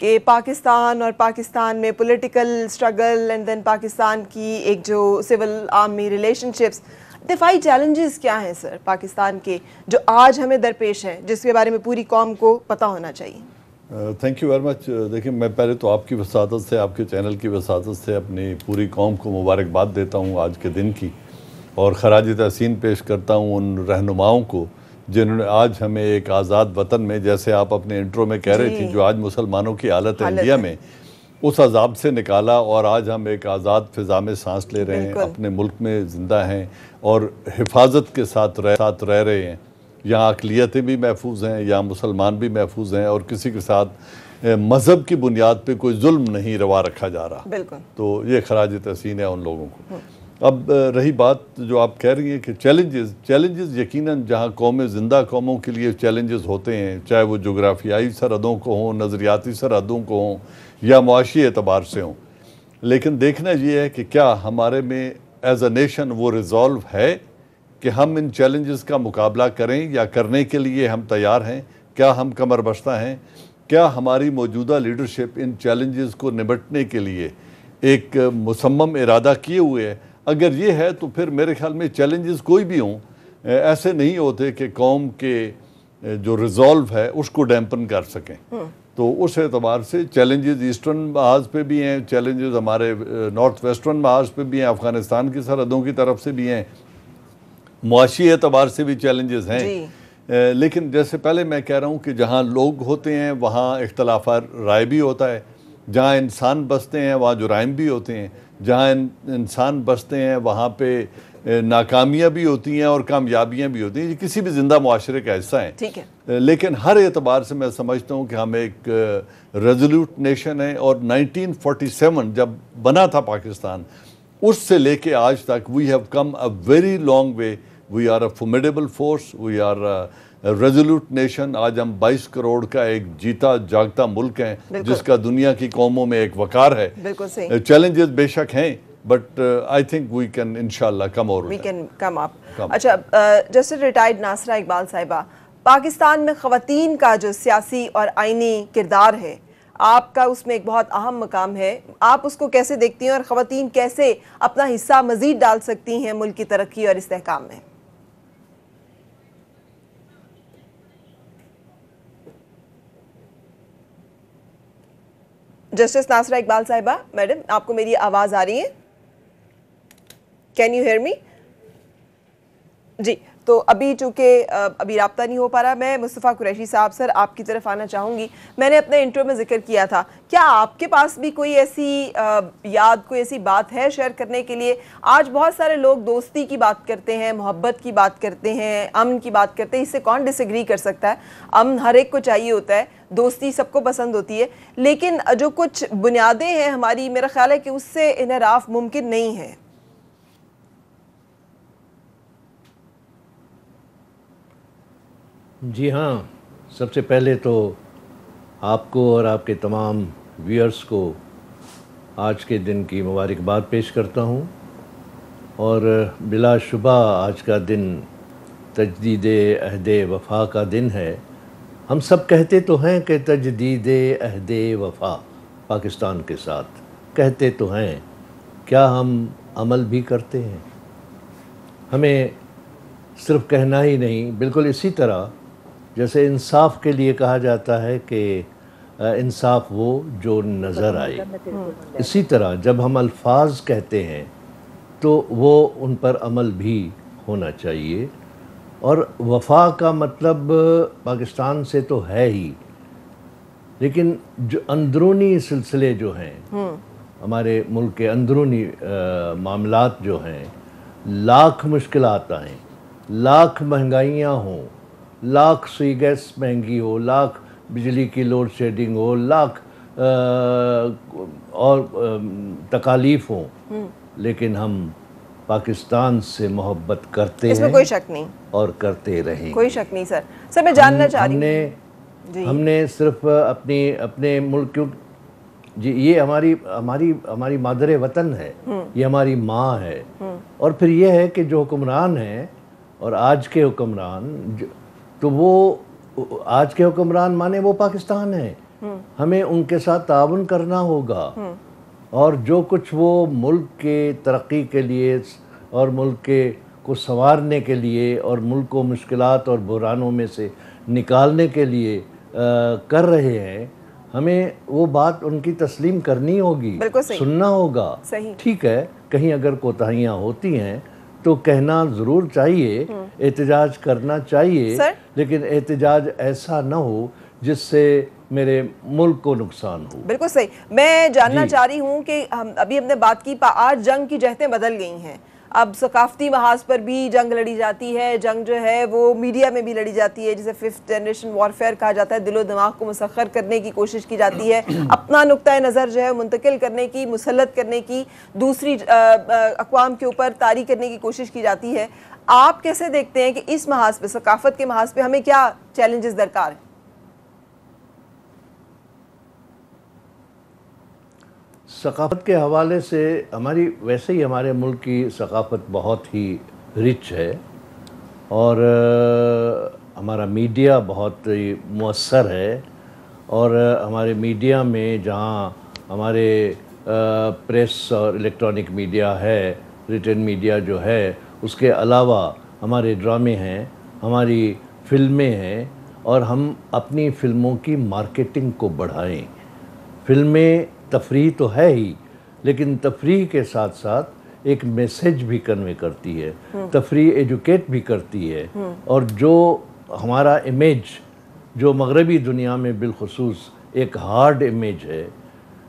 کہ پاکستان اور پاکستان میں political struggle and then Pakistan کی ایک جو سول آرمی ریلیشن شپس، دفاعی چیلنجز کیا ہیں سر پاکستان کے جو آج ہمیں درپیش ہیں، جس کے بارے میں پوری قوم کو پتہ ہونا چاہیے؟ Thank you very much. دیکھیں، میں پہلے تو آپ کی وساطت سے، آپ کے چینل کی وساطت سے اپنی پوری قوم کو مبارکباد دیتا ہوں آج کے دن کی، اور خراج تحسین پیش کرتا ہوں ان رہنماؤں کو جنہوں نے آج ہمیں ایک آزاد وطن میں، جیسے آپ اپنے انٹرو میں کہہ رہی تھیں، جو آج مسلمانوں کی حالت ہے انڈیا میں، اس عذاب سے نکالا، اور آج ہم ایک آزاد فضا میں سانس لے رہے ہیں، اپنے ملک میں زندہ ہیں اور حفاظت کے ساتھ رہ رہے ہیں. یہاں اقلیتیں بھی محفوظ ہیں، یہاں مسلمان بھی محفوظ ہیں، اور کسی کے ساتھ مذہب کی بنیاد پہ کوئی ظلم نہیں روا رکھا جا رہا. تو یہ خراج تحسین ہے ان لوگوں کو. اب رہی بات جو آپ کہہ رہی ہیں کہ چیلنجز یقیناً جہاں زندہ قوموں کے لیے چیلنجز ہوتے ہیں، چاہے وہ جغرافیائی سرحدوں کو ہوں، نظریاتی سرحدوں کو ہوں، یا معاشی اعتبار سے ہوں، لیکن دیکھنا یہ ہے کہ کیا ہمارے میں ایز اے نیشن وہ ریزالو ہے کہ ہم ان چیلنجز کا مقابلہ کریں، یا کرنے کے لیے ہم تیار ہیں؟ کیا ہم کمر بستہ ہیں؟ کیا ہماری موجودہ لیڈرشپ ان چیلنجز کو نمٹنے کے لیے ایک مصمم ارادہ کیے ہوئے ہے؟ اگر یہ ہے تو پھر میرے خیال میں چیلنجز کوئی بھی ہوں ایسے نہیں ہوتے کہ قوم کے جو ریزالو ہے اس کو ڈیمپن کر سکیں. تو اس اعتبار سے چیلنجز ایسٹرن محاذ پہ بھی ہیں، چیلنجز ہمارے نارتھ ویسٹرن محاذ پہ بھی ہیں، افغانستان کی سرحدوں کی طرف سے بھی ہیں، معاشی اعتبار سے بھی چیلنجز ہیں. لیکن جیسے پہلے میں کہہ رہا ہوں کہ جہاں لوگ ہوتے ہیں وہاں اختلاف رائے بھی ہوتا ہے، جہاں انسان بستے ہیں وہاں جرائم بھی ہوتے ہیں، جہاں انسان بستے ہیں وہاں پہ ناکامیاں بھی ہوتی ہیں اور کامیابیاں بھی ہوتی ہیں. یہ کسی بھی زندہ معاشرے کا حصہ ہیں. لیکن ہر اعتبار سے میں سمجھتا ہوں کہ ہم ایک ریزولوٹ نیشن ہیں، اور 1947 جب بنا تھا پاکستان، اس سے لے کے آج تک we have come a very long way. We are a formidable force, we are resolute nation. آج ہم 22 کروڑ کا ایک جیتا جاگتا ملک ہیں جس کا دنیا کی قوموں میں ایک وقار ہے. چیلنجز بے شک ہیں، but I think we can انشاءاللہ کم اور وی کین کم اپ. اچھا، جسٹس ریٹائرڈ ناصرہ اقبال صاحبہ، پاکستان میں خواتین کا جو سیاسی اور آئینی کردار ہے، آپ کا اس میں ایک بہت اہم مقام ہے. آپ اس کو کیسے دیکھتی ہیں، اور خواتین کیسے اپنا حصہ مزید ڈال سکتی ہیں ملک کی ترقی اور استحکام میں؟ جسٹس ناصرہ اقبال صاحبہ، میڈم، آپ کو میری آواز آ رہی ہے؟ Can you hear me? جی، تو ابھی چونکہ ابھی رابطہ نہیں ہو پا رہا، میں مصطفیٰ قریشی صاحب سر آپ کی طرف آنا چاہوں گی. میں نے اپنے انٹرو میں ذکر کیا تھا، کیا آپ کے پاس بھی کوئی ایسی یاد، کوئی ایسی بات ہے شیئر کرنے کے لیے؟ آج بہت سارے لوگ دوستی کی بات کرتے ہیں، محبت کی بات کرتے ہیں، امن کی بات کرتے ہیں. اس سے کون ڈس ایگری کر سکتا ہے؟ امن ہر ایک کو چاہیے ہوتا ہے، دوستی سب کو پسند ہوتی ہے، لیکن جو کچھ بنیادیں ہیں ہماری، میرا خیال ہے کہ اس سے انحراف ممکن نہیں ہے. جی ہاں، سب سے پہلے تو آپ کو اور آپ کے تمام ویئرز کو آج کے دن کی مبارکباد پیش کرتا ہوں. اور بلا شبہ آج کا دن تجدید عہد وفا کا دن ہے. ہم سب کہتے تو ہیں کہ تجدید عہد وفا پاکستان کے ساتھ کہتے تو ہیں، کیا ہم عمل بھی کرتے ہیں؟ ہمیں صرف کہنا ہی نہیں، بالکل اسی طرح جیسے انصاف کے لیے کہا جاتا ہے کہ انصاف وہ جو نظر آئے، اسی طرح جب ہم الفاظ کہتے ہیں تو وہ ان پر عمل بھی ہونا چاہیے. اور وفا کا مطلب پاکستان سے تو ہے ہی، لیکن جو اندرونی سلسلے جو ہیں، ہمارے ملک کے اندرونی معاملات جو ہیں، لاکھ مشکلات آئیں، لاکھ مہنگائیاں ہوں، لاکھ سوئی گیس مہنگی ہو، لاکھ بجلی کی لوڈ شیڈنگ ہو، لاکھ اور تکالیف ہوں، لیکن ہم پاکستان سے محبت کرتے ہیں، اس میں کوئی شک نہیں، اور کرتے رہیں گے. کوئی شک نہیں سر. سر میں جاننا چاہ رہی ہوں، ہم نے صرف اپنے ملک، جی یہ ہماری مادر وطن ہے، یہ ہماری ماں ہے. اور پھر یہ ہے کہ جو حکمران ہیں اور آج کے حکمران، تو وہ آج کے حکمران مانے وہ پاکستان ہیں، ہمیں ان کے ساتھ تعاون کرنا ہوگا، اور جو کچھ وہ ملک کے ترقی کے لیے اور ملک کے کو سنوارنے کے لیے اور ملک کو مشکلات اور بحرانوں میں سے نکالنے کے لیے کر رہے ہیں، ہمیں وہ بات ان کی تسلیم کرنی ہوگی، بالکل صحیح، سننا ہوگا۔ صحیح، ٹھیک ہے، کہیں اگر کوتاہیاں ہوتی ہیں تو کہنا ضرور چاہیے، احتجاج کرنا چاہیے، لیکن احتجاج ایسا نہ ہو جس سے میرے ملک کو نقصان ہو۔ بالکل صحیح۔ میں جاننا چاہ رہی ہوں کہ ابھی ہم نے بات کی، آج جنگ کی جہتیں بدل گئی ہیں، اب ثقافتی محاذ پر بھی جنگ لڑی جاتی ہے، جنگ جو ہے وہ میڈیا میں بھی لڑی جاتی ہے، جسے 5th جنریشن وارفیئر کہا جاتا ہے، دل و دماغ کو مسخر کرنے کی کوشش کی جاتی ہے، اپنا نقطہ نظر جو ہے منتقل کرنے کی، مسلط کرنے کی، دوسری اقوام کے اوپر طاری کرنے کی کوشش کی جاتی ہے۔ آپ کیسے دیکھتے ہیں کہ اس محاذ پہ، ثقافت کے محاذ پہ ہمیں کیا چیلنجز درکار ہیں؟ ثقافت کے حوالے سے ویسے ہی ہمارے ملک کی ثقافت بہت ہی رچ ہے، اور ہمارا میڈیا بہت ہی مؤثر ہے، اور ہمارے میڈیا میں جہاں ہمارے پریس اور الیکٹرانک میڈیا ہے، ریٹن میڈیا جو ہے، اس کے علاوہ ہمارے ڈرامے ہیں، ہماری فلمیں ہیں، اور ہم اپنی فلموں کی مارکیٹنگ کو بڑھائیں۔ فلمیں تفریح تو ہے ہی، لیکن تفریح کے ساتھ ساتھ ایک میسیج بھی کنوے کرتی ہے، تفریح ایجوکیٹ بھی کرتی ہے، اور جو ہمارا امیج جو مغربی دنیا میں بالخصوص ایک ہارڈ امیج ہے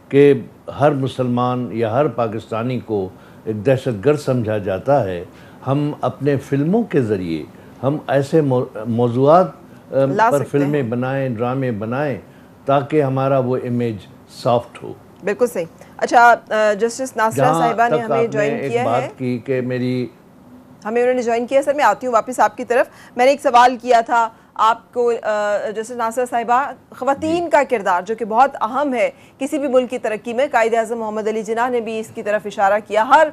کہ ہر مسلمان یا ہر پاکستانی کو ایک دہشت گرد سمجھا جاتا ہے، ہم اپنے فلموں کے ذریعے ہم ایسے موضوعات پر فلمیں بنائیں، ڈرامے بنائیں، تاکہ ہمارا وہ امیج سافٹ ہو۔ بالکل صحیح۔ اچھا، جسٹس ناصرہ صاحبہ نے ہمیں جوائن کیا ہے، ایک بات کی کہ ہمیں انہوں نے جوائن کیا ہے، سر میں آتی ہوں واپس آپ کی طرف۔ میں نے ایک سوال کیا تھا آپ کو، جسٹس ناصرہ صاحبہ، خواتین کا کردار جو کہ بہت اہم ہے کسی بھی ملک کی ترقی میں، قائد اعظم محمد علی جناح نے بھی اس کی طرف اشارہ کیا، ہر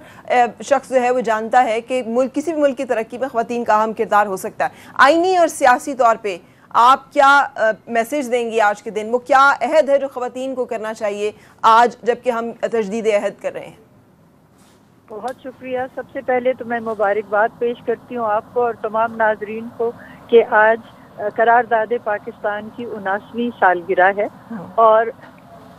شخص جو ہے وہ جانتا ہے کہ کسی بھی ملک کی ترقی میں خواتین کا اہم کردار ہو سکتا ہے۔ آئینی اور سیاسی طور پہ آپ کیا میسیج دیں گی آج کے دن؟ وہ کیا عہد ہے جو خواتین کو کرنا چاہیے آج جبکہ ہم تجدید عہد کر رہے ہیں؟ بہت شکریہ۔ سب سے پہلے تو میں مبارکباد پیش کرتی ہوں آپ کو اور تمام ناظرین کو کہ آج قرارداد پاکستان کی 79ویں سالگرہ ہے، اور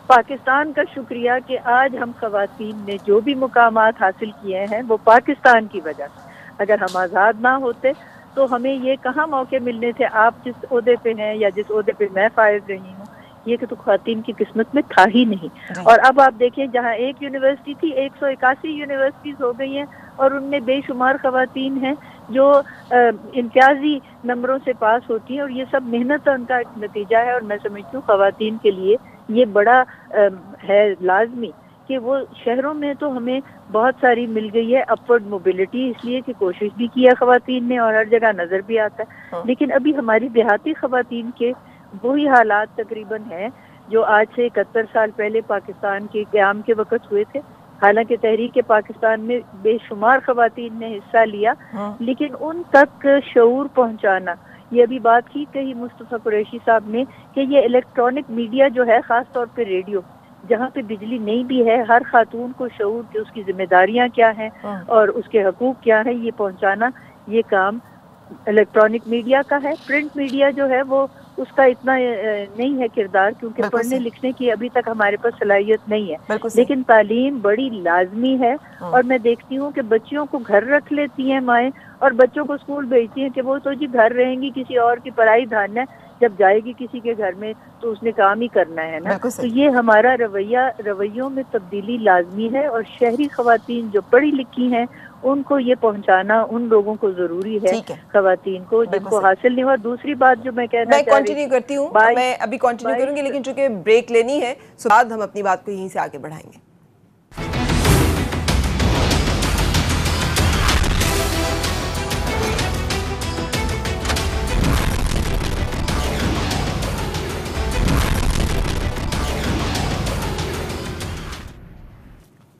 پاکستان کا شکریہ کہ آج ہم خواتین نے جو بھی مقامات حاصل کیے ہیں وہ پاکستان کی وجہ سے۔ اگر ہم آزاد نہ ہوتے تو ہمیں یہ کہاں موقع ملنے تھے؟ آپ جس عہدے پہ ہیں یا جس عہدے پہ میں فائز رہی ہوں، یہ کہ تو خواتین کی قسمت میں تھا ہی نہیں۔ اور اب آپ دیکھیں، جہاں ایک یونیورسٹی تھی، 181 یونیورسٹیز ہو گئی ہیں، اور ان میں بے شمار خواتین ہیں جو امتیازی نمبروں سے پاس ہوتی ہیں، اور یہ سب محنت ان کا نتیجہ ہے۔ اور میں سمجھتی ہوں خواتین کے لیے یہ بڑا ہے لازمی کہ وہ شہروں میں تو ہمیں بہت ساری مل گئی ہے اپورڈ موبلٹی، اس لیے کہ کوشش بھی کی ہے خواتین نے اور ہر جگہ نظر بھی آتا ہے، لیکن ابھی ہماری دیہاتی خواتین کے وہی حالات تقریباً ہیں جو آج سے 71 سال پہلے پاکستان کے قیام کے وقت ہوئے تھے۔ حالانکہ تحریک پاکستان میں بے شمار خواتین نے حصہ لیا، لیکن ان تک شعور پہنچانا، یہ ابھی بات کی کہی مصطفیٰ قریشی صاحب نے کہ یہ الیکٹرانک میڈیا جو ہے، خاص طور پہ ریڈیو، جہاں پہ بجلی نہیں بھی ہے، ہر خاتون کو شعور کہ اس کی ذمہ داریاں کیا ہیں اور اس کے حقوق کیا ہیں، یہ پہنچانا، یہ کام الیکٹرانک میڈیا کا ہے۔ پرنٹ میڈیا جو ہے وہ اس کا اتنا نہیں ہے کردار، کیونکہ پڑھنے لکھنے کی ابھی تک ہمارے پاس صلاحیت نہیں ہے، لیکن تعلیم بڑی لازمی ہے۔ اور میں دیکھتی ہوں کہ بچیوں کو گھر رکھ لیتی ہیں مائیں اور بچوں کو اسکول بھیجتی ہیں کہ وہ تو جی گھر رہیں گی، کسی اور کی پڑھائی دھان ہے، جب جائے گی کسی کے گھر میں تو اس نے کام ہی کرنا ہے نا۔ تو یہ ہمارا رویوں میں تبدیلی لازمی ہے، اور شہری خواتین جو پڑھی لکھی ہیں ان کو یہ پہنچانا ان لوگوں کو ضروری ہے، خواتین کو جن کو حاصل نہیں ہوا۔ دوسری بات جو میں کہنا چاہ رہی کنٹینیو کرتی ہوں، میں ابھی کنٹینیو کروں گی، لیکن چونکہ بریک لینی ہے سو بعد ہم اپنی بات کو یہیں سے آگے بڑھائیں گے۔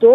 2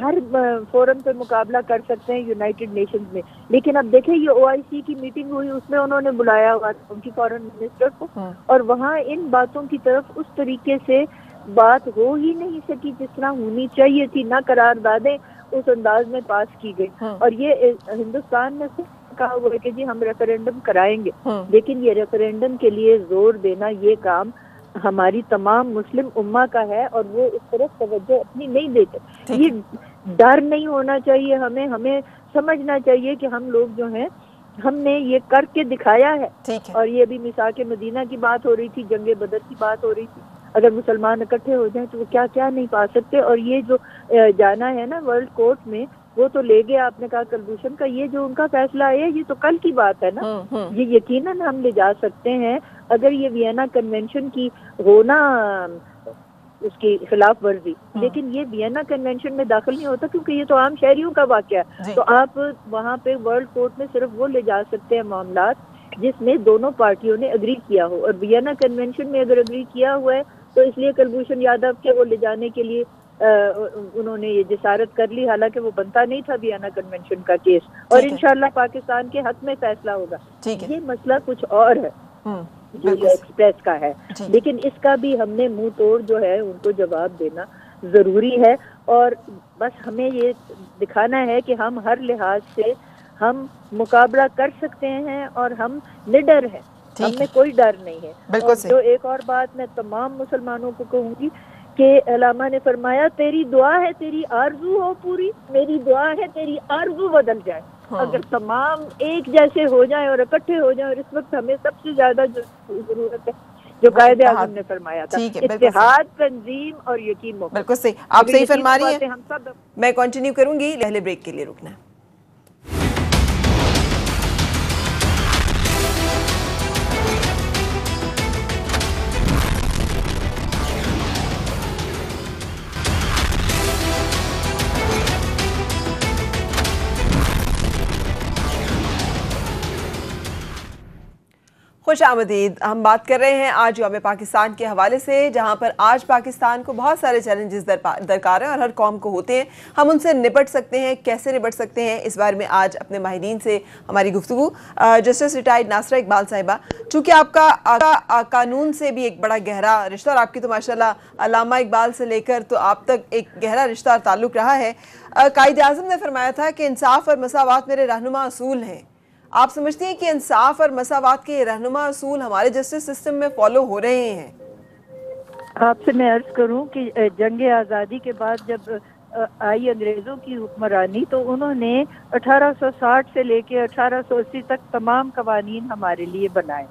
ہر فورم پہ مقابلہ کر سکتے ہیں یونائٹڈ نیشنز میں. لیکن اب دیکھیں یہ OIC کی میٹنگ ہوئی, اس میں انہوں نے بلایا ہوا تھا ان کی فارن منسٹر کو, اور وہاں ان باتوں کی طرف اس طریقے سے بات ہو ہی نہیں سکی جس طرح ہونی چاہیے تھی. نہ قراردادیں اس انداز میں پاس کی گئی. اور یہ ہندوستان میں کہا ہوا ہے کہ جی ہم ریفرینڈم کرائیں گے, لیکن یہ ریفرینڈم کے لیے زور دینا یہ کام ہماری تمام مسلم امہ کا ہے, اور وہ اس طرف توجہ اپنی نہیں دیتے. یہ ڈر نہیں ہونا چاہیے ہمیں سمجھنا چاہیے کہ ہم لوگ جو ہیں ہم نے یہ کر کے دکھایا ہے. اور یہ بھی میثاق مدینہ کی بات ہو رہی تھی, جنگ بدر کی بات ہو رہی تھی. اگر مسلمان اکٹھے ہو جائیں تو وہ کیا کیا نہیں پا سکتے. اور یہ جو جانا ہے نا ورلڈ کورٹ میں, وہ تو لے گیا, آپ نے کہا کلبھوشن کا, یہ جو ان کا فیصلہ ہے یہ تو کل کی بات ہے نا. یہ یقیناً ہم لے جا سکتے ہیں اگر یہ وینا کنونشن کی ہونا اس کی خلاف ورزی, لیکن یہ وینا کنونشن میں داخل نہیں ہوتا کیونکہ یہ تو عام شہریوں کا واقعہ ہے. تو آپ وہاں پہ ورلڈ کورٹ میں صرف وہ لے جا سکتے ہیں معاملات جس میں دونوں پارٹیوں نے اگری کیا ہو, اور وینا کنونشن میں اگر اگری کیا ہوا ہے تو اس لیے کلبھوشن یادو کے وہ لے جانے کے لیے انہوں نے یہ جسارت کر لی, حالانکہ وہ بنتا نہیں تھا وینا کنونشن کا کیس. اور انشاءاللہ پاکستان کے حق میں فیصلہ ہوگا. یہ مسئلہ کچھ اور ہے جو ایکسپریس کا ہے, لیکن اس کا بھی ہم نے منہ توڑ جو ہے ان کو جواب دینا ضروری ہے. اور بس ہمیں یہ دکھانا ہے کہ ہم ہر لحاظ سے ہم مقابلہ کر سکتے ہیں اور ہم نڈر ہیں, ہم میں کوئی ڈر نہیں ہے. اور جو ایک اور بات میں تمام مسلمانوں کو کہوں گی کہ علامہ نے فرمایا تیری دعا ہے تیری آرزو ہو پوری, میری دعا ہے تیری آرزو بدل جائے. اگر تمام ایک جیسے ہو جائیں اور اکٹھے ہو جائیں, اور اس وقت ہمیں سب سے زیادہ جو ضرورت ہے جو قائد اعظم نے فرمایا تھا, اتحاد, تنظیم اور یقین. بالکل صحیح, آپ صحیح فرما رہی ہیں. میں کنٹینیو کروں گی, پہلے بریک کے لیے رکنا ہے. خوش آمدید. ہم بات کر رہے ہیں آج یوم پاکستان کے حوالے سے, جہاں پر آج پاکستان کو بہت سارے چیلنجز درکار ہیں اور ہر قوم کو ہوتے ہیں. ہم ان سے نپٹ سکتے ہیں, کیسے نپٹ سکتے ہیں, اس بارے میں آج اپنے ماہرین سے ہماری گفتگو. جسٹس ریٹائرڈ ناصرہ اقبال صاحبہ, چونکہ آپ کا قانون سے بھی ایک بڑا گہرا رشتہ, اور آپ کی تو ماشاءاللہ علامہ اقبال سے لے کر تو آپ تک ایک گہرا رشتہ اور تعلق رہا ہے. قائد اعظم نے فرمایا تھا کہ انصاف اور مساوات میرے رہنما اصول ہیں. آپ سمجھتے ہیں کہ انصاف اور مساوات کے رہنما اصول ہمارے جسٹس سسٹم میں فالو ہو رہے ہیں؟ آپ سے میں عرض کروں کہ جنگ آزادی کے بعد جب آئی انگریزوں کی حکمرانی, تو انہوں نے 1860 سے لے کے 1880 تک تمام قوانین ہمارے لیے بنائے.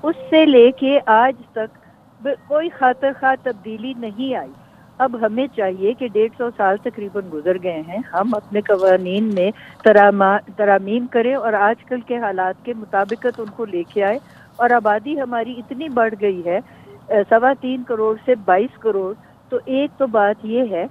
اس سے لے کے آج تک کوئی خاطر خواہ تبدیلی نہیں آئی. اب ہمیں چاہیے کہ 150 سال تقریباً گزر گئے ہیں, ہم اپنے قوانین میں ترامیم کریں اور آج کل کے حالات کے مطابقت ان کو لے کے آئے. اور آبادی ہماری اتنی بڑھ گئی ہے, 3.25 کروڑ سے 22 کروڑ. تو ایک تو بات یہ ہے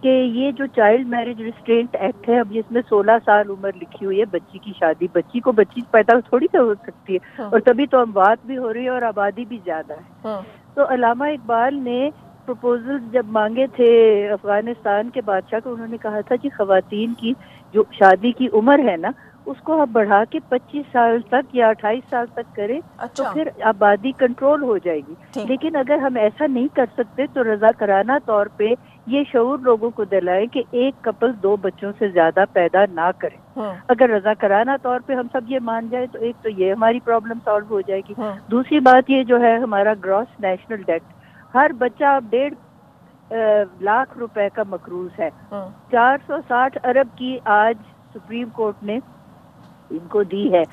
کہ یہ جو چائلڈ میرج ریسٹرینٹ ایکٹ ہے, اب جس میں 16 سال عمر لکھی ہوئی ہے بچی کی شادی, بچی پیدا تھوڑی نہ ہو سکتی ہے, اور تبھی تو اموات بھی ہو رہی ہے اور آبادی بھی زیادہ ہے. تو علامہ اقبال نے پروپوزل جب مانگے تھے افغانستان کے بادشاہ کو, انہوں نے کہا تھا کہ خواتین کی جو شادی کی عمر ہے نا, اس کو آپ بڑھا کے 25 سال تک یا 28 سال تک کریں تو پھر آبادی کنٹرول ہو جائے گی. لیکن اگر ہم ایسا نہیں کر سکتے تو رضاکارانہ طور پہ یہ شعور لوگوں کو دلائیں کہ ایک کپل 2 بچوں سے زیادہ پیدا نہ کریں. اگر رضاکارانہ طور پہ ہم سب یہ مان جائیں تو ایک تو یہ ہماری پرابلم سالو ہو جائے گی. دوسری بات یہ جو ہے ہمارا گراس نیشنل ڈیٹ, ہر بچہ 1.5 لاکھ روپے کا مقروض ہے. 460 ارب کی آج سپریم کورٹ نے ان کو دی ہے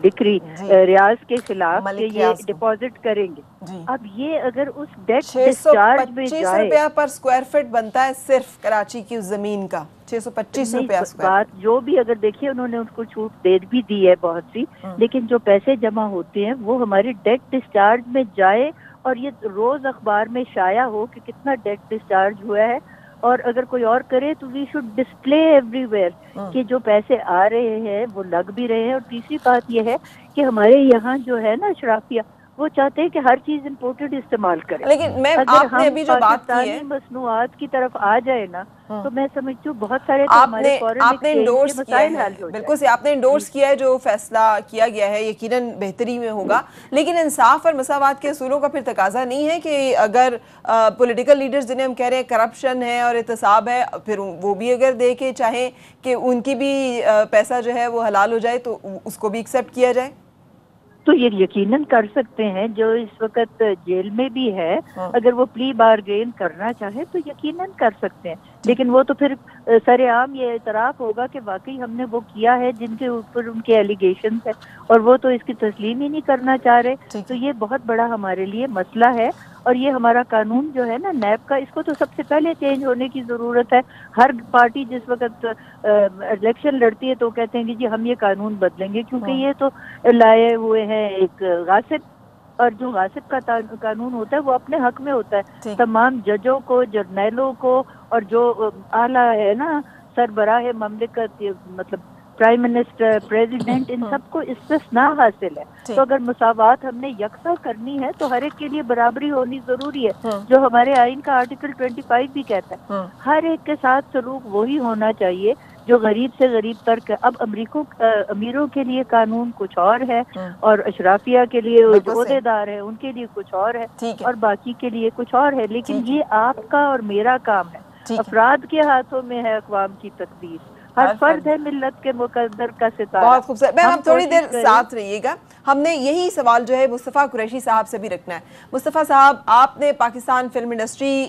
ڈکری ریاض کے خلاف کہ یہ ڈپازٹ کریں گے. اب یہ اگر اس ڈیٹ ڈسچارج میں جائے, 625 روپیہ پر سکوائر فٹ بنتا ہے صرف کراچی کی زمین کا, 625 روپیہ سکوائر فٹ. جو بھی اگر دیکھیے انہوں نے ان کو چھوٹ دے بھی دی ہے بہت سی, لیکن جو پیسے جمع ہوتے ہیں وہ ہماری ڈیٹ ڈسچارج میں جائے, اور یہ روز اخبار میں شائع ہو کہ کتنا ڈیٹ ڈسچارج ہوا ہے. اور اگر کوئی اور کرے تو we should display everywhere کہ جو پیسے آ رہے ہیں وہ لگ بھی رہے ہیں. اور تیسری بات یہ ہے کہ ہمارے یہاں جو ہے نا اشرافیہ, وہ چاہتے ہیں کہ ہر چیز امپورٹڈ استعمال کریں. لیکن میں آپ نے ابھی جو بات کی ہے مصنوعات کی طرف آ جائے نا تو میں سمجھتی ہوں بہت سارے آپ نے انڈورس کیا ہے، بالکل سے آپ نے انڈورس کیا ہے جو فیصلہ کیا گیا ہے، یقیناً بہتری میں ہوگا. لیکن انصاف اور مساوات کے اصولوں کا پھر تقاضا نہیں ہے کہ اگر پولیٹیکل لیڈرز جنہیں ہم کہہ رہے ہیں کرپشن ہے اور احتساب ہے، پھر وہ بھی اگر دے کے چاہیں کہ ان کی بھی پیسہ جو ہے وہ حلال ہو جائے تو اس کو بھی ایکسیپٹ کیا جائے؟ تو یہ یقیناً کر سکتے ہیں. جو اس وقت جیل میں بھی ہے اگر وہ پلی بارگین کرنا چاہے تو یقیناً کر سکتے ہیں. لیکن وہ تو پھر سر عام یہ اعتراف ہوگا کہ واقعی ہم نے وہ کیا ہے جن کے اوپر ان کے ایلیگیشنز ہیں اور وہ تو اس کی تسلیم ہی نہیں کرنا چاہ رہے. تو یہ بہت بڑا ہمارے لیے مسئلہ ہے. اور یہ ہمارا قانون جو ہے نا نیب کا، اس کو تو سب سے پہلے چینج ہونے کی ضرورت ہے. ہر پارٹی جس وقت الیکشن لڑتی ہے تو کہتے ہیں کہ جی ہم یہ قانون بدلیں گے، کیونکہ یہ تو لائے ہوئے ہیں ایک غاصب، اور جو غاصب کا قانون ہوتا ہے وہ اپنے حق میں ہوتا ہے. تمام ججوں کو، جرنیلوں کو، اور جو اعلیٰ ہے نا سربراہ مملکت، مطلب پرائم منسٹر، پریزیڈنٹ، ان سب کو استثناء حاصل ہے. تو اگر مساوات ہم نے یکساں کرنی ہے تو ہر ایک کے لیے برابری ہونی ضروری ہے، جو ہمارے آئین کا آرٹیکل 25 بھی کہتا ہے. ہر ایک کے ساتھ سلوک وہی ہونا چاہیے جو غریب سے غریب تک. اب امیروں کے لیے قانون کچھ اور ہے اور اشرافیہ کے لیے عہدے دار ہیں ان کے لیے کچھ اور ہے اور باقی کے لیے کچھ اور ہے. لیکن یہ آپ کا اور میرا کام ہے. افراد کے ہاتھوں میں ہے اقوام کی تقدیر. ہر فرد ہے ملت کے مقدر کا ستارہ. بہت خوبصورت. میم آپ تھوڑی دیر ساتھ رہیے گا، ہم نے یہی سوال جو ہے مصطفیٰ قریشی صاحب سے بھی رکھنا ہے. مصطفیٰ صاحب، آپ نے پاکستان فلم انڈسٹری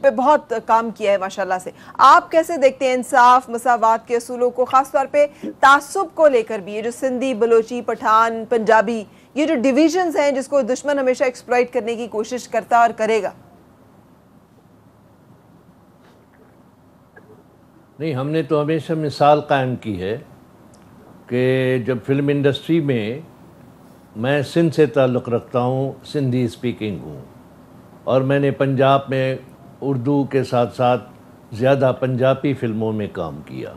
پہ بہت کام کیا ہے ماشاءاللہ سے. آپ کیسے دیکھتے ہیں انصاف مساوات کے اصولوں کو، خاص طور پہ تعصب کو لے کر بھی؟ یہ جو سندھی، بلوچی، پٹھان، پنجابی، یہ جو ڈویژنز ہیں جس کو دشمن ہمیشہ ایکسپلائٹ کرنے کی کوشش کرتا اور کرے گا. نہیں، ہم نے تو ہمیشہ مثال قائم کی ہے کہ جب فلم انڈسٹری میں سندھ سے تعلق رکھتا ہوں، سندھی اسپیکنگ ہوں، اور میں نے پنجاب میں اردو کے ساتھ ساتھ زیادہ پنجابی فلموں میں کام کیا.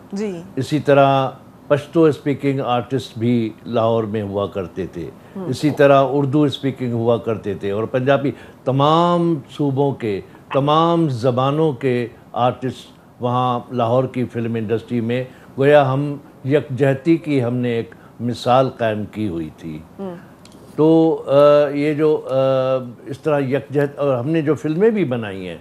اسی طرح پشتو اسپیکنگ آرٹسٹ بھی لاہور میں ہوا کرتے تھے، اسی طرح اردو اسپیکنگ ہوا کرتے تھے، اور پنجابی تمام صوبوں کے تمام زبانوں کے آرٹسٹ وہاں لاہور کی فلم انڈسٹری میں. گویا ہم یکجہتی کی ہم نے ایک مثال قائم کی ہوئی تھی. تو یہ جو اس طرح یکجہت، اور ہم نے جو فلمیں بھی بنائی ہیں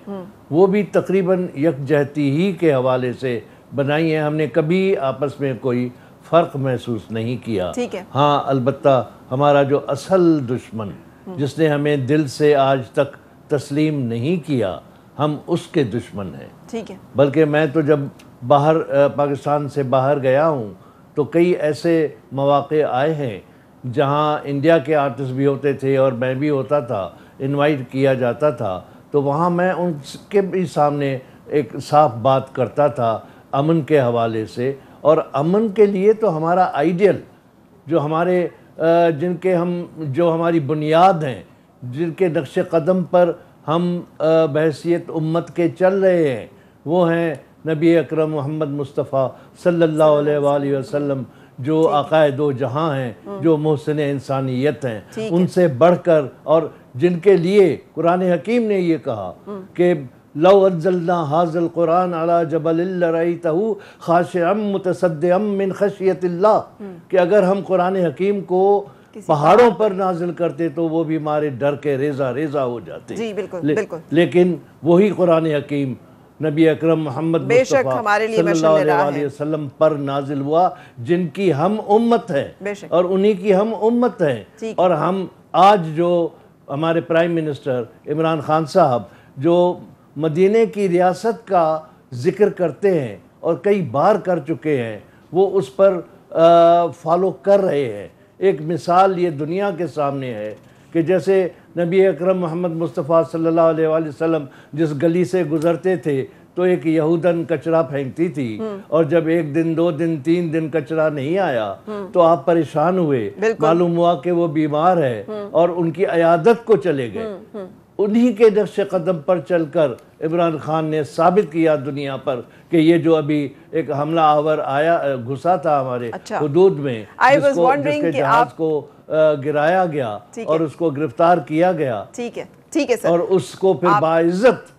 وہ بھی تقریباً یکجہتی ہی کے حوالے سے بنائی ہیں. ہم نے کبھی آپس میں کوئی فرق محسوس نہیں کیا. ہاں، البتہ ہمارا جو اصل دشمن جس نے ہمیں دل سے آج تک تسلیم نہیں کیا، ہم اس کے دشمن ہیں. بلکہ میں تو جب باہر پاکستان سے باہر گیا ہوں تو کئی ایسے مواقع آئے ہیں جہاں انڈیا کے آرٹسٹ بھی ہوتے تھے اور میں بھی ہوتا تھا، انوائٹ کیا جاتا تھا، تو وہاں میں ان کے بھی سامنے ایک صاف بات کرتا تھا امن کے حوالے سے. اور امن کے لیے تو ہمارا آئیڈیل جو ہمارے جو ہماری بنیاد ہیں، جن کے نقش قدم پر ہم بحیثیت امت کے چل رہے ہیں، وہ ہیں نبی اکرم محمد مصطفیٰ صلی اللہ علیہ وآلہ وسلم، جو آقائے دو جہاں ہیں، جو محسن انسانیت ہیں، ان سے بڑھ کر، اور جن کے لیے قرآن حکیم نے یہ کہا کہ لو انزلنا هذا القرآن على جبل لرأيته خاشعا متصدعا من خشیت اللہ، کہ اگر ہم قرآن حکیم کو پہاڑوں پر نازل کرتے تو وہ بھی ہمارے ڈر کے ریزہ ریزہ ہو جاتے. جی بالکل. لیکن وہی قرآن حکیم نبی اکرم محمد مصطفیٰ صلی اللہ علیہ وسلم پر نازل ہوا، جن کی ہم امت ہے اور انہی کی ہم امت ہیں. اور ہم آج جو ہمارے پرائم منسٹر عمران خان صاحب جو مدینے کی ریاست کا ذکر کرتے ہیں اور کئی بار کر چکے ہیں، وہ اس پر فالو کر رہے ہیں. ایک مثال یہ دنیا کے سامنے ہے کہ جیسے نبی اکرم محمد مصطفیٰ صلی اللہ علیہ وآلہ وسلم جس گلی سے گزرتے تھے تو ایک یہودن کچرا پھینکتی تھی، اور جب 1 دن 2 دن 3 دن کچرا نہیں آیا تو آپ پریشان ہوئے. معلوم ہوا کہ وہ بیمار ہے اور ان کی عیادت کو چلے گئے. انہی کے نقش قدم پر چل کر عمران خان نے ثابت کیا دنیا پر کہ یہ جو ابھی ایک حملہ آور گھسا تھا ہمارے حدود میں، جس کے جہاز کو گرایا گیا ٹھیک ہے۔ اور اس کو گرفتار کیا گیا ٹھیک ہے سر، اور اس کو پھر باعزت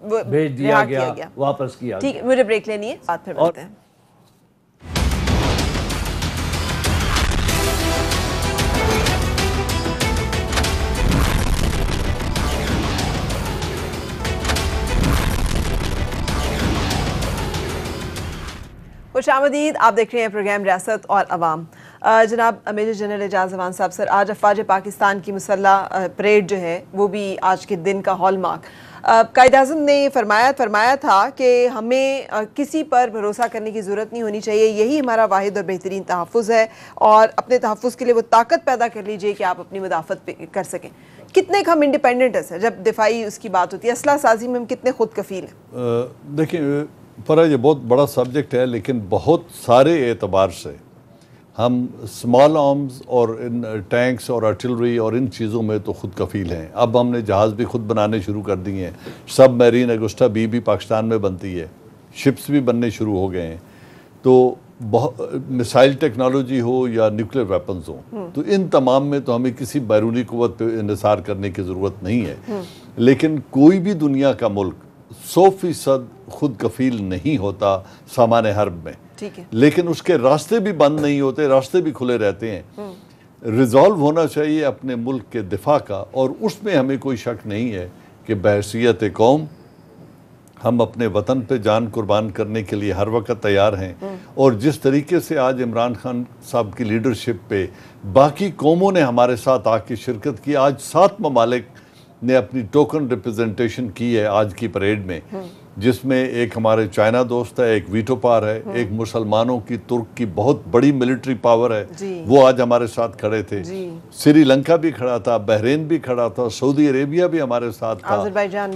وہ بھیج دیا رہا گیا، واپس کیا ٹھیک گیا۔ ہے، مجھے بریک لینی ہے، بات پھر ملتے ہیں۔ خوش آمدید، آپ دیکھ رہے ہیں پروگرام ریاست اور عوام۔ جناب میجر جنرل اعجاز امان صاحب، سر آج افواج پاکستان کی مسلح پریڈ جو ہے وہ بھی آج کے دن کا ہال مارک۔ قائد اعظم نے فرمایا تھا کہ ہمیں کسی پر بھروسہ کرنے کی ضرورت نہیں ہونی چاہیے، یہی ہمارا واحد اور بہترین تحفظ ہے، اور اپنے تحفظ کے لیے وہ طاقت پیدا کر لیجئے کہ آپ اپنی مدافعت کر سکیں۔ کتنے ہم انڈیپینڈنٹ ہیں سر جب دفاعی اس کی بات ہوتی ہے، اسلحہ سازی میں ہم کتنے خود کفیل ہیں؟ دیکھیں فرح، یہ بہت بڑا سبجیکٹ ہے، لیکن بہت سارے اعتبار سے ہم سمال آرمز اور ان ٹینکس اور آرٹلری اور ان چیزوں میں تو خود کفیل ہیں۔ اب ہم نے جہاز بھی خود بنانے شروع کر دیے ہیں، سب میرین اگسٹا بھی پاکستان میں بنتی ہے، شپس بھی بننے شروع ہو گئے ہیں، تو مسائل ٹیکنالوجی ہو یا نیوکلیر ویپنز ہوں، تو ان تمام میں تو ہمیں کسی بیرونی قوت پہ انحصار کرنے کی ضرورت نہیں ہے۔ لیکن کوئی بھی دنیا کا ملک 100% خود کفیل نہیں ہوتا سامان حرب میں، لیکن اس کے راستے بھی بند نہیں ہوتے، راستے بھی کھلے رہتے ہیں۔ ریزالو ہونا چاہیے اپنے ملک کے دفاع کا، اور اس میں ہمیں کوئی شک نہیں ہے کہ بحیثیت قوم ہم اپنے وطن پہ جان قربان کرنے کے لیے ہر وقت تیار ہیں۔ اور جس طریقے سے آج عمران خان صاحب کی لیڈرشپ پہ باقی قوموں نے ہمارے ساتھ آ کے شرکت کی، آج 7 ممالک نے اپنی ٹوکن ریپرزنٹیشن کی ہے آج کی پریڈ میں، جس میں ایک ہمارے چائنا دوست ہے، ایک ویٹو پار ہے، ایک مسلمانوں کی ترک کی بہت بڑی ملٹری پاور ہے، وہ آج ہمارے ساتھ کھڑے تھے۔ سری لنکا بھی کھڑا تھا، بحرین بھی کھڑا تھا، سعودی عربیہ بھی ہمارے ساتھ تھا،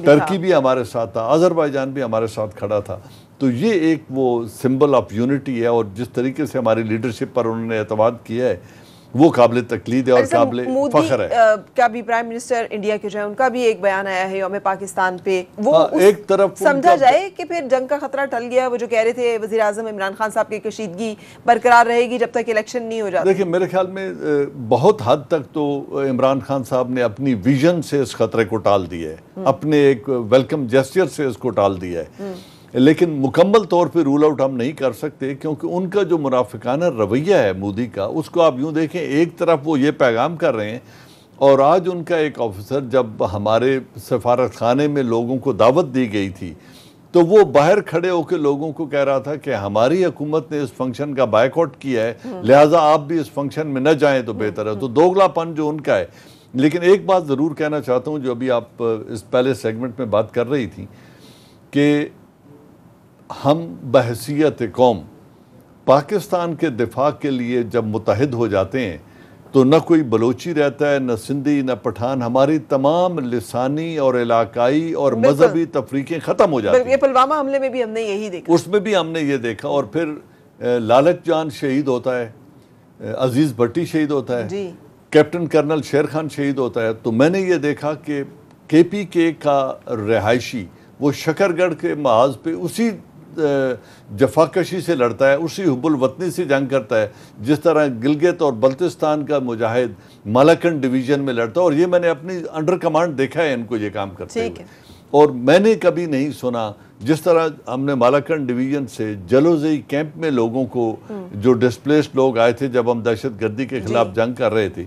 ترکی بھی ہمارے ساتھ تھا، آذربائیجان بھی ہمارے ساتھ کھڑا تھا۔ تو یہ ایک وہ سمبل آف یونٹی ہے، اور جس طریقے سے ہماری لیڈرشپ پر انہوں نے اعتماد کیا ہے وہ قابل تقلید ہے اور قابل فخر ہے۔ کا بھی پرائم منسٹر انڈیا کے جو ہے ان کا بھی ایک بیان آیا ہے یوم پاکستان پہ، وہ ایک طرف سمجھا جائے کہ پھر جنگ کا خطرہ ٹل گیا، وہ جو کہہ رہے تھے وزیر اعظم عمران خان صاحب کی کشیدگی برقرار رہے گی جب تک الیکشن نہیں ہو جاتا۔ دیکھیں میرے خیال میں بہت حد تک تو عمران خان صاحب نے اپنی ویژن سے اس خطرے کو ٹال دیا ہے، اپنے ایک ویلکم جیسچر سے اس کو ٹال دیا ہے، لیکن مکمل طور پہ رول آؤٹ ہم نہیں کر سکتے، کیونکہ ان کا جو منافقانہ رویہ ہے مودی کا، اس کو آپ یوں دیکھیں، ایک طرف وہ یہ پیغام کر رہے ہیں، اور آج ان کا ایک آفیسر جب ہمارے سفارت خانے میں لوگوں کو دعوت دی گئی تھی تو وہ باہر کھڑے ہو کے لوگوں کو کہہ رہا تھا کہ ہماری حکومت نے اس فنکشن کا بائیکاٹ کیا ہے، لہٰذا آپ بھی اس فنکشن میں نہ جائیں تو بہتر ہے۔ تو دوگلا پن جو ان کا ہے۔ لیکن ایک بات ضرور کہنا چاہتا ہوں جو ابھی آپ اس پہلے سیگمنٹ میں بات کر رہی تھی، کہ ہم بحیثیت قوم پاکستان کے دفاع کے لیے جب متحد ہو جاتے ہیں تو نہ کوئی بلوچی رہتا ہے، نہ سندھی، نہ پٹھان، ہماری تمام لسانی اور علاقائی اور مذہبی تفریقیں ختم ہو جاتی ہیں۔ یہ پلوامہ حملے میں بھی ہم نے یہی دیکھا، اس میں بھی ہم نے یہ دیکھا، اور پھر لالچ جان شہید ہوتا ہے، عزیز بھٹی شہید ہوتا ہے، کیپٹن کرنل شیر خان شہید ہوتا ہے۔ تو میں نے یہ دیکھا کہ KPK کا رہائشی وہ شکر گڑھ کے محاذ پہ اسی جفاکشی سے لڑتا ہے، اسی حب الوطنی سے جنگ کرتا ہے جس طرح گلگت اور بلتستان کا مجاہد مالاکنڈ ڈویژن میں لڑتا ہے، اور یہ میں نے اپنی انڈر کمانڈ دیکھا ہے ان کو یہ کام کرتے ہوئے، اور میں نے کبھی نہیں سنا جس طرح ہم نے مالاکنڈ ڈویژن سے جلوزئی کیمپ میں لوگوں کو جو ڈسپلیسڈ لوگ آئے تھے جب ہم دہشت گردی کے خلاف جنگ کر رہے تھے،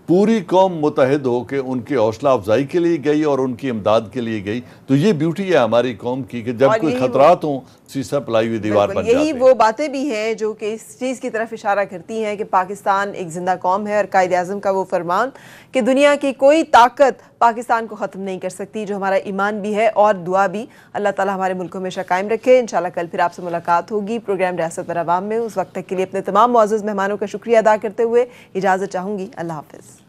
پوری قوم متحد ہو کے ان کی حوصلہ افزائی کے لیے گئی اور ان کی امداد کے لیے گئی۔ تو یہ بیوٹی ہے ہماری قوم کی کہ جب کوئی خطرات ہوں سیسا پلائی ہوئی دیوار بن جاتے ہیں۔ یہی وہ باتیں بھی ہیں جو کہ اس چیز کی طرف اشارہ کرتی ہیں کہ پاکستان ایک زندہ قوم ہے، اور قائد اعظم کا وہ فرمان کہ دنیا کی کوئی طاقت پاکستان کو ختم نہیں کر سکتی، جو ہمارا ایمان بھی ہے اور دعا بھی۔ اللہ تعالیٰ ہمارے ملک کو ہمیشہ قائم رکھے۔ انشاءاللہ کل پھر آپ سے ملاقات ہوگی پروگرام ریاست اور عوام میں۔ اس وقت تک کے لیے اپنے تمام معزز مہمانوں کا شکریہ ادا کرتے ہوئے اجازت چاہوں گی۔ اللہ حافظ۔